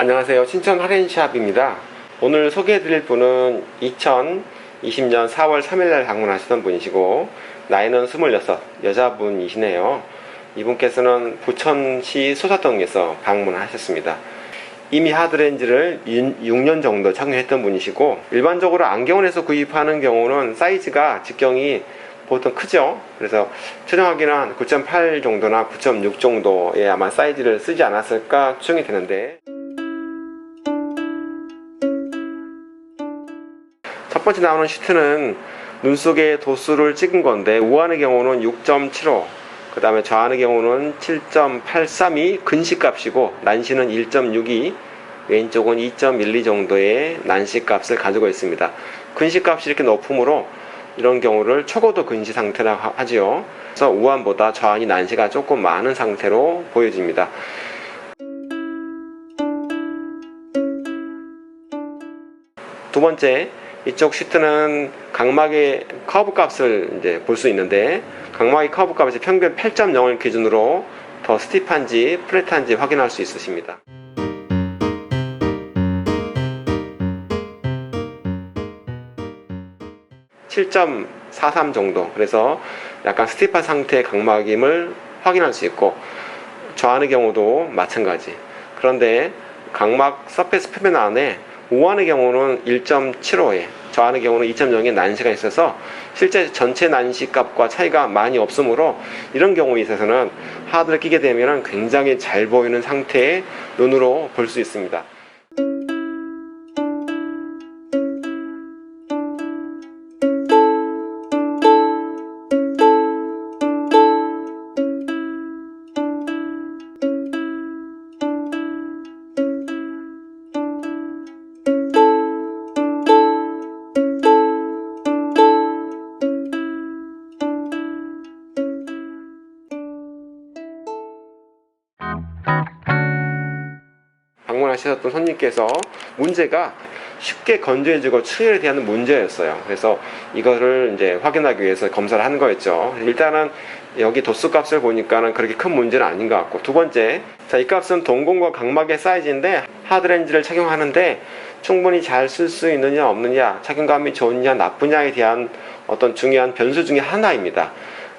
안녕하세요. 신천 할인샵입니다. 오늘 소개해드릴 분은 2020년 4월 3일날 방문하시던 분이시고 나이는 26 여자분이시네요. 이분께서는 부천시 소사동에서 방문하셨습니다. 이미 하드렌즈를 6년 정도 착용했던 분이시고 일반적으로 안경원에서 구입하는 경우는 사이즈가 직경이 보통 크죠. 그래서 최종하기는 한 9.8 정도나 9.6 정도의 아마 사이즈를 쓰지 않았을까 추정이 되는데, 첫 번째 나오는 시트는 눈 속에 도수를 찍은 건데 우한의 경우는 6.75, 그 다음에 좌한의 경우는 7.832 근시값이고 난시는 1.62, 왼쪽은 2.12 정도의 난시값을 가지고 있습니다. 근시값이 이렇게 높으므로 이런 경우를 초고도 근시 상태라고 하지요. 그래서 우한보다 좌한이 난시가 조금 많은 상태로 보여집니다. 두 번째, 이쪽 시트는 각막의 커브 값을 이제 볼 수 있는데, 각막의 커브 값이 평균 8.0을 기준으로 더 스티프한지 플랫한지 확인할 수 있으십니다. (7.43) 정도, 그래서 약간 스티프한 상태의 각막임을 확인할 수 있고, 좌한의 경우도 마찬가지. 그런데 각막 서페이스 표면 안에 우한의 경우는 1.75에 좌한의 경우는 2.0의 난시가 있어서 실제 전체 난시 값과 차이가 많이 없으므로 이런 경우에 있어서는 하드를 끼게 되면 굉장히 잘 보이는 상태의 눈으로 볼 수 있습니다. 방문하셨던 손님께서 문제가 쉽게 건조해지고 출혈에 대한 문제였어요. 그래서 이거를 이제 확인하기 위해서 검사를 한 거였죠. 일단은 여기 도수 값을 보니까는 그렇게 큰 문제는 아닌 것 같고, 두 번째, 자, 이 값은 동공과 각막의 사이즈인데 하드렌즈를 착용하는데 충분히 잘 쓸 수 있느냐 없느냐, 착용감이 좋느냐 나쁘냐에 대한 어떤 중요한 변수 중에 하나입니다.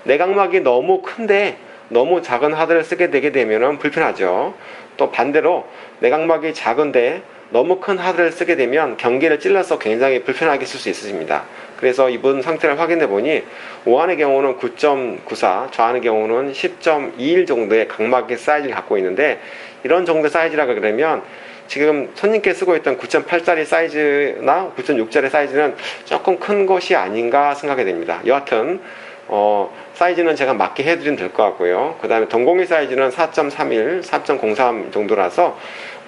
내 각막이 너무 큰데 너무 작은 하드를 쓰게 되게 되면 불편하죠. 또 반대로 내각막이 작은데 너무 큰 하드를 쓰게 되면 경계를 찔러서 굉장히 불편하게 쓸 수 있습니다. 그래서 이분 상태를 확인해 보니 우한의 경우는 9.94, 좌한의 경우는 10.21 정도의 각막의 사이즈를 갖고 있는데, 이런 정도의 사이즈라고 그러면 지금 손님께 쓰고 있던 9.8짜리 사이즈나 9.6짜리 사이즈는 조금 큰 것이 아닌가 생각이 됩니다. 여하튼 사이즈는 제가 맞게 해드리면 될 것 같고요. 그 다음에 동공의 사이즈는 4.31, 4.03 정도라서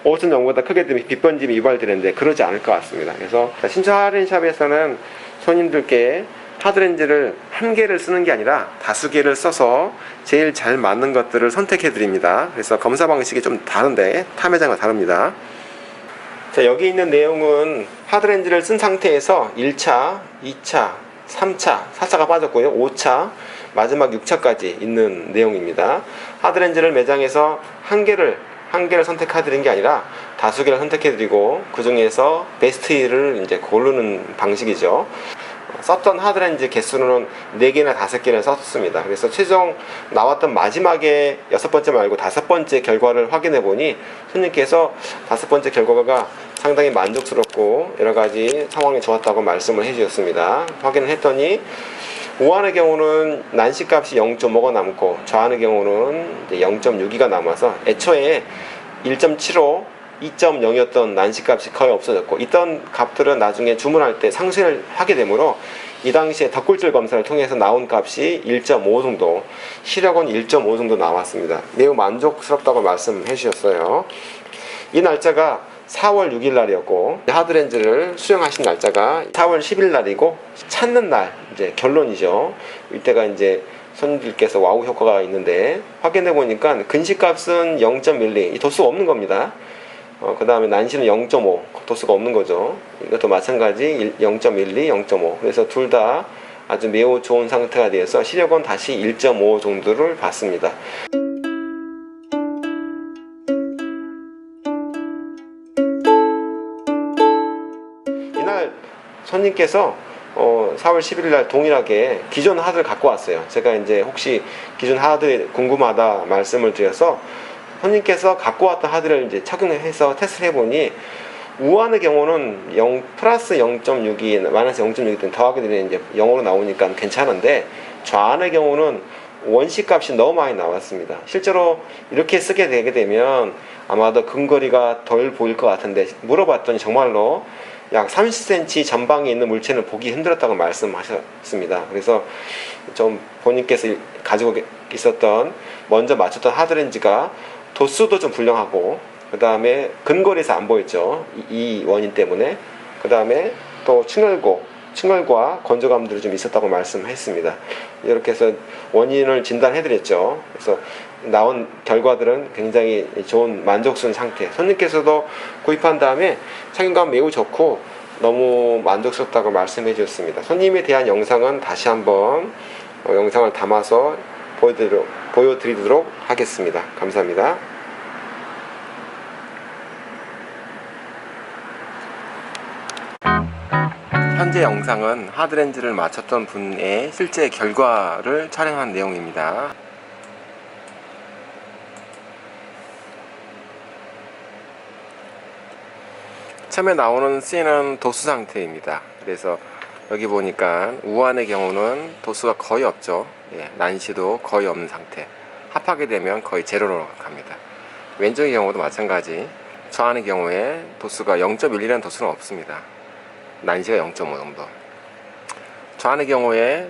옷은 영보다 크게 되면 빛번짐이 유발되는데 그러지 않을 것 같습니다. 그래서 신천 할인샵에서는 손님들께 하드렌즈를 한 개를 쓰는 게 아니라 다수 개를 써서 제일 잘 맞는 것들을 선택해 드립니다. 그래서 검사 방식이 좀 다른데 타 매장과 다릅니다. 자, 여기 있는 내용은 하드렌즈를 쓴 상태에서 1차, 2차, 3차, 4차가 빠졌고요. 5차, 마지막 6차까지 있는 내용입니다. 하드렌즈를 매장에서 한 개를 선택해드린 게 아니라 다수 개를 선택해드리고 그 중에서 베스트를 이제 고르는 방식이죠. 썼던 하드렌즈 개수는 4개나 5개를 썼습니다. 그래서 최종 나왔던 마지막에 6번째 말고 5번째 결과를 확인해 보니 손님께서 5번째 결과가 상당히 만족스럽고 여러가지 상황이 좋았다고 말씀을 해주셨습니다. 확인을 했더니 우한의 경우는 난시값이 0.5가 남고 좌한의 경우는 0.62가 남아서 애초에 1.75, 2.0이었던 난시값이 거의 없어졌고, 있던 값들은 나중에 주문할 때 상쇄를 하게 되므로 이 당시에 덧굴절 검사를 통해서 나온 값이 1.5 정도, 시력은 1.5 정도 나왔습니다. 매우 만족스럽다고 말씀해 주셨어요. 이 날짜가 4월 6일 날이었고 하드렌즈를 수령하신 날짜가 4월 10일 날이고 찾는 날 이제 결론이죠. 이때가 이제 손님들께서 와우 효과가 있는데 확인해 보니까 근시값은 0.12, 이 도수가 없는 겁니다. 그 다음에 난시는 0.5, 도수가 없는 거죠. 이것도 마찬가지 0.12, 0.5. 그래서 둘 다 아주 매우 좋은 상태가 되어서 시력은 다시 1.5 정도를 받습니다. 손님께서 4월 11일 날 동일하게 기존 하드를 갖고 왔어요. 제가 이제 혹시 기존 하드 궁금하다 말씀을 드려서 손님께서 갖고 왔던 하드를 이제 착용해서 테스트를 해보니 우한의 경우는 0 플러스 0.6이 마이너스 0.6이든 더하게 되면 이제 0으로 나오니까 괜찮은데 좌안의 경우는 원시 값이 너무 많이 나왔습니다. 실제로 이렇게 쓰게 되게 되면 아마도 근거리가 덜 보일 것 같은데 물어봤더니 정말로 약 30cm 전방에 있는 물체는 보기 힘들었다고 말씀하셨습니다. 그래서 좀 본인께서 가지고 있었던 먼저 맞췄던 하드렌즈가 도수도 좀 불량하고 그 다음에 근거리에서 안 보였죠. 이 원인 때문에. 그 다음에 또 충혈과 건조감들이 좀 있었다고 말씀했습니다. 이렇게 해서 원인을 진단해드렸죠. 그래서 나온 결과들은 굉장히 좋은 만족스러운 상태. 손님께서도 구입한 다음에 착용감 매우 좋고 너무 만족스럽다고 말씀해 주셨습니다. 손님에 대한 영상은 다시 한번 영상을 담아서 보여드리도록 하겠습니다. 감사합니다. 현재 영상은 하드렌즈를 맞췄던 분의 실제 결과를 촬영한 내용입니다. 처음에 나오는 씬은 도수 상태입니다. 그래서 여기 보니까 우한의 경우는 도수가 거의 없죠. 난시도 거의 없는 상태. 합하게 되면 거의 제로로 갑니다. 왼쪽의 경우도 마찬가지. 좌안의 경우에 도수가 0.1이라는 도수는 없습니다. 난시가 0.5 정도. 좌안의 경우에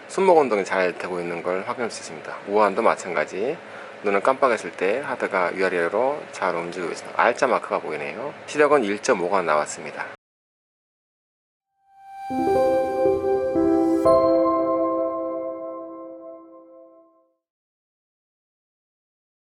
손목 운동이 잘 되고 있는 걸 확인할 수 있습니다. 우한도 마찬가지. 눈을 깜빡했을 때 하드가 위아래로 잘 움직이고 있습니다. R자 마크가 보이네요. 시력은 1.5가 나왔습니다.